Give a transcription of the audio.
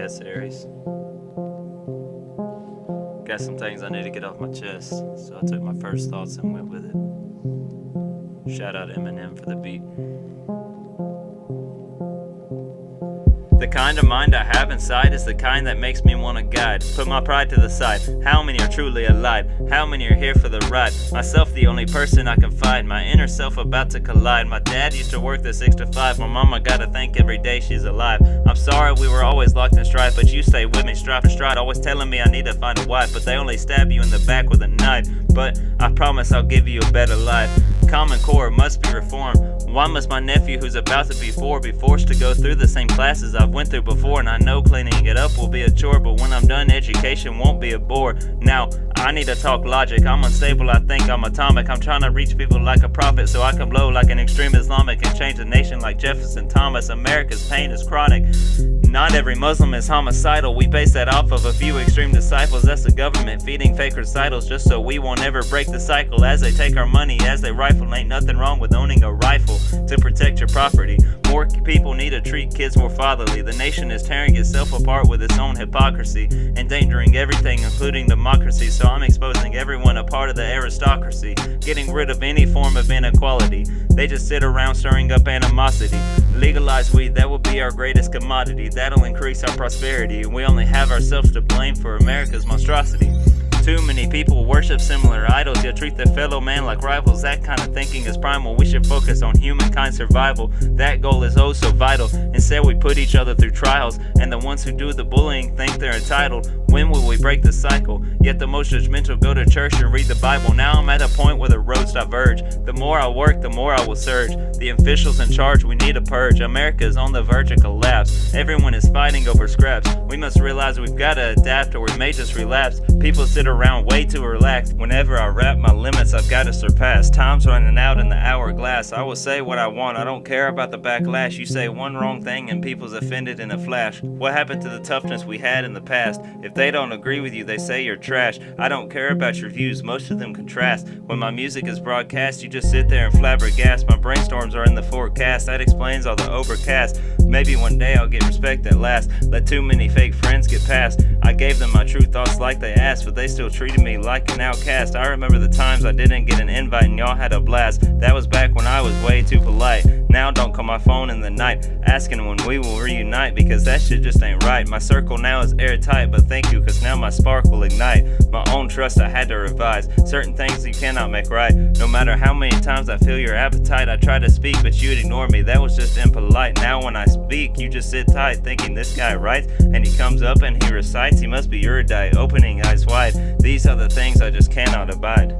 guess, Aries. Got some things I need to get off my chest, so I took my first thoughts and went with it. Shout out Eminem for the beat. The kind of mind I have inside is the kind that makes me want to guide. Put my pride to the side. How many are truly alive? How many are here for the ride? Myself the only person I confide. My inner self about to collide. My dad used to work the 6 to 5. My mama gotta thank every day she's alive. I'm sorry we were always locked in strife, but you stay with me stride for stride. Always telling me I need to find a wife, but they only stab you in the back with a knife. But I promise I'll give you a better life. Common Core must be reformed. Why must my nephew who's about to be 4 be forced to go through the same classes I've went through before? And I know cleaning it up will be a chore, but when I'm done education won't be a bore. Now I need to talk logic. I'm unstable, I think I'm atomic. I'm trying to reach people like a prophet so I can blow like an extreme Islamic and change the nation like Jefferson Thomas. America's pain is chronic. Not every Muslim is homicidal. We base that off of a few extreme disciples. That's the government feeding fake recitals just so we won't ever break the cycle. As they take our money, as they rifle. Ain't nothing wrong with owning a rifle to protect your property. More people need to treat kids more fatherly. The nation is tearing itself apart with its own hypocrisy, endangering everything including democracy. So I'm exposing everyone a part of the aristocracy, getting rid of any form of inequality. They just sit around stirring up animosity. Legalize weed, that will be our greatest commodity. That'll increase our prosperity. We only have ourselves to blame for America's monstrosity. Too many people worship similar idols, yet treat their fellow man like rivals. That kind of thinking is primal. We should focus on humankind survival. That goal is oh so vital. Instead we put each other through trials, and the ones who do the bullying think they're entitled. When will we break the cycle? Yet the most judgmental go to church and read the Bible. Now I'm at a point where the roads diverge. The more I work, the more I will surge. The officials in charge, we need a purge. America is on the verge of collapse. Everyone is fighting over scraps. We must realize we've got to adapt or we may just relapse. People sit around way too relaxed. Whenever I rap, my limits I've got to surpass. Time's running out in the hourglass. I will say what I want, I don't care about the backlash. You say one wrong thing and people's offended in a flash. What happened to the toughness we had in the past? If they don't agree with you, they say you're trash. I don't care about your views, most of them contrast. When my music is broadcast, you just sit there and flabbergast. My brainstorms are in the forecast, that explains all the overcast. Maybe one day I'll get respect at last. Let too many fake friends get past. I gave them my true thoughts like they asked, but they still treated me like an outcast. I remember the times I didn't get an invite and y'all had a blast. That was back when I was way too polite. Now don't call my phone in the night asking when we will reunite, because that shit just ain't right. My circle now is airtight, but thank you, cause now my spark will ignite. My own trust I had to revise. Certain things you cannot make right. No matter how many times I feel your appetite, I try to speak but you'd ignore me. That was just impolite. Now when I speak, you just sit tight thinking this guy writes, and he comes up and he recites. He must be erudite, opening eyes wide. These are the things I just cannot abide.